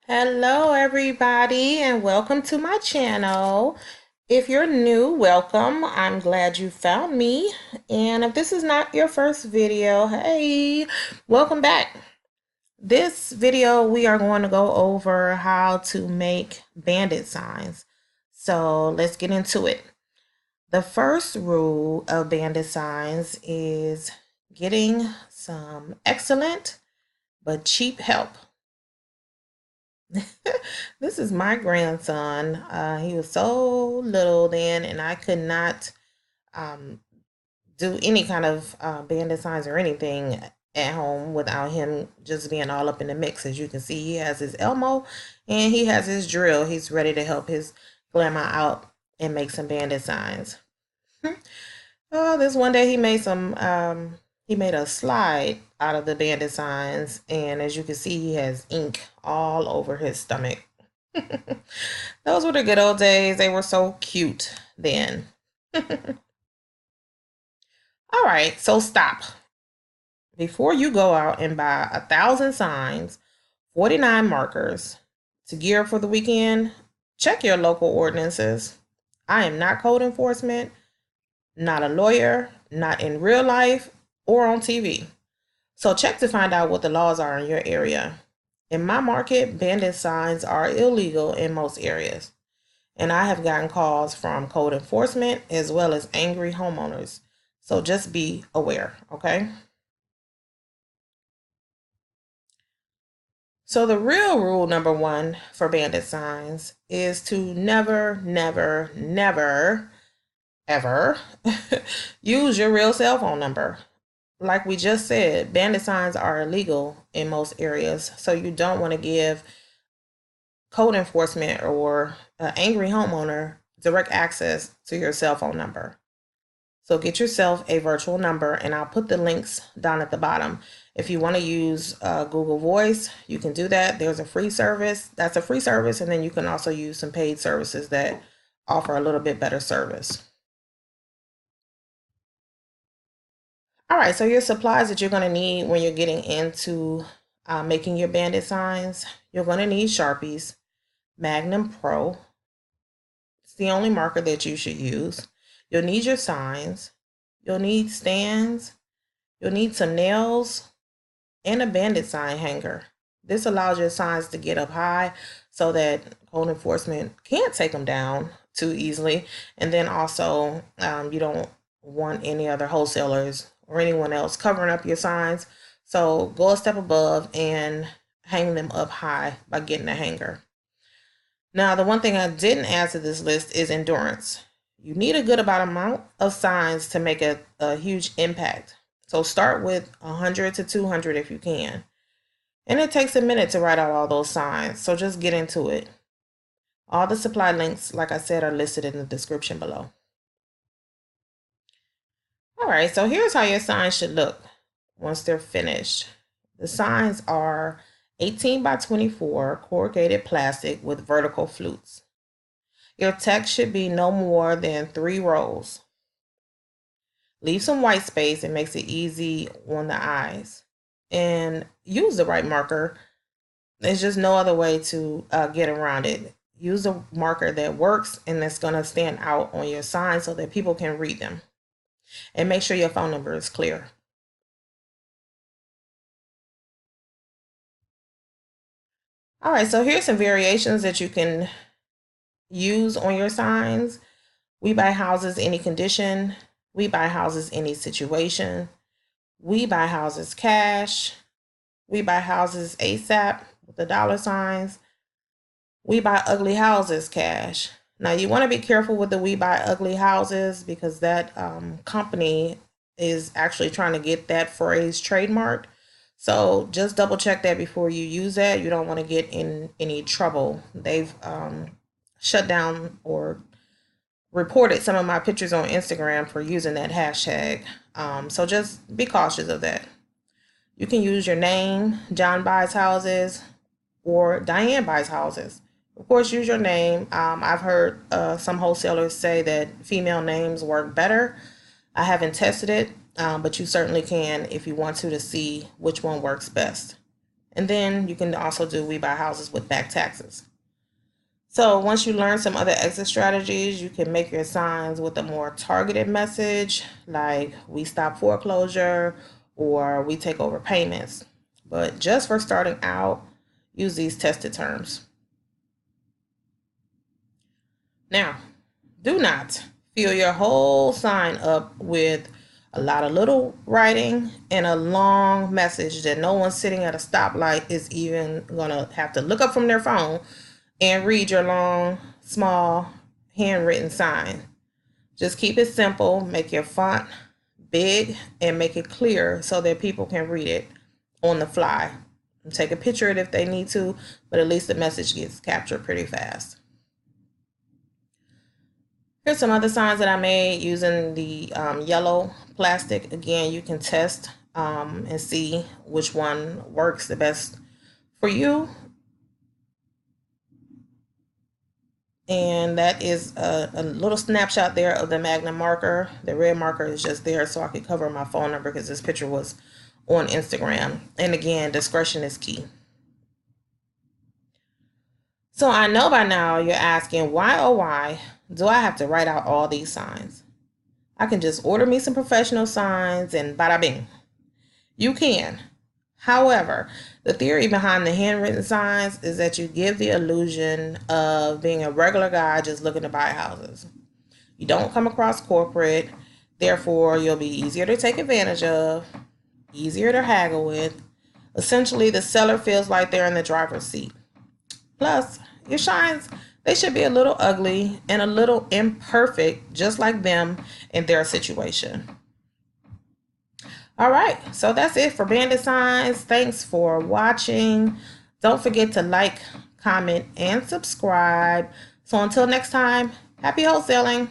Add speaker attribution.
Speaker 1: Hello, everybody, and welcome to my channel. If you're new, welcome. I'm glad you found me. And if this is not your first video, hey, welcome back. This video, we are going to go over how to make bandit signs. So let's get into it. The first rule of bandit signs is getting some excellent but cheap help. This is my grandson. He was so little then, and I could not um, do any kind of bandit signs or anything at home without him just being all up in the mix. As you can see, he has his Elmo and he has his drill. He's ready to help his grandma out and make some bandit signs. Oh, this one day he made a slide out of the bandit signs, and as you can see, he has ink all over his stomach. Those were the good old days. They were so cute then. All right, so stop. Before you go out and buy 1,000 signs, 49 markers to gear up for the weekend, check your local ordinances. I am not code enforcement, not a lawyer, not in real life or on TV. So check to find out what the laws are in your area. In my market, bandit signs are illegal in most areas. And I have gotten calls from code enforcement as well as angry homeowners. So just be aware, okay? So the real rule number one for bandit signs is to never, never, never, ever use your real cell phone number. Like we just said, bandit signs are illegal in most areas. So you don't want to give code enforcement or an angry homeowner direct access to your cell phone number. So get yourself a virtual number, and I'll put the links down at the bottom. If you want to use Google Voice, you can do that. There's a free service. That's a free service, and then you can also use some paid services that offer a little bit better service. All right, so your supplies that you're going to need when you're getting into making your bandit signs, you're going to need Sharpies, Magnum Pro. It's the only marker that you should use. You'll need your signs. You'll need stands. You'll need some nails and a bandit sign hanger. This allows your signs to get up high so that code enforcement can't take them down too easily. And then also, you don't want any other wholesalers or anyone else covering up your signs. So go a step above and hang them up high by getting a hanger. Now, the one thing I didn't add to this list is endurance. You need a good amount of signs to make a huge impact. So start with 100 to 200 if you can. And it takes a minute to write out all those signs, so just get into it. All the supply links, like I said, are listed in the description below. All right, so here's how your signs should look once they're finished. The signs are 18 by 24 corrugated plastic with vertical flutes. Your text should be no more than 3 rows. Leave some white space. It makes it easy on the eyes. And use the right marker. There's just no other way to get around it. Use a marker that works and that's going to stand out on your sign so that people can read them. And make sure your phone number is clear. All right, so here's some variations that you can use on your signs. We buy houses any condition. We buy houses any situation. We buy houses cash. We buy houses ASAP with the dollar signs. We buy ugly houses cash. Now you want to be careful with the we buy ugly houses because that company is actually trying to get that phrase trademarked. So just double check that before you use that. You don't want to get in any trouble. They've shut down or reported some of my pictures on Instagram for using that hashtag. So just be cautious of that. You can use your name, John buys houses, or Diane buys houses. Of course, use your name. I've heard some wholesalers say that female names work better. I haven't tested it, but you certainly can if you want to see which one works best. And then you can also do We Buy Houses with back taxes. So once you learn some other exit strategies, you can make your signs with a more targeted message, like we stop foreclosure or we take over payments. But just for starting out, use these tested terms. Now, do not fill your whole sign up with a lot of little writing and a long message that no one sitting at a stoplight is even gonna have to look up from their phone and read your long, small, handwritten sign. Just keep it simple, make your font big, and make it clear so that people can read it on the fly. Take a picture of it if they need to, but at least the message gets captured pretty fast. Here's some other signs that I made using the yellow plastic. Again, you can test and see which one works the best for you. And that is a little snapshot there of the Magnum marker. The red marker is just there so I could cover my phone number because this picture was on Instagram. And again, discretion is key. So I know by now you're asking, why oh why do I have to write out all these signs? I can just order me some professional signs and bada bing. You can. However, the theory behind the handwritten signs is that you give the illusion of being a regular guy just looking to buy houses. You don't come across corporate, therefore you'll be easier to take advantage of, easier to haggle with. Essentially, the seller feels like they're in the driver's seat. Plus, your signs, they should be a little ugly and a little imperfect, just like them in their situation. All right, so that's it for Bandit signs. Thanks for watching. Don't forget to like, comment, and subscribe. So until next time, happy wholesaling.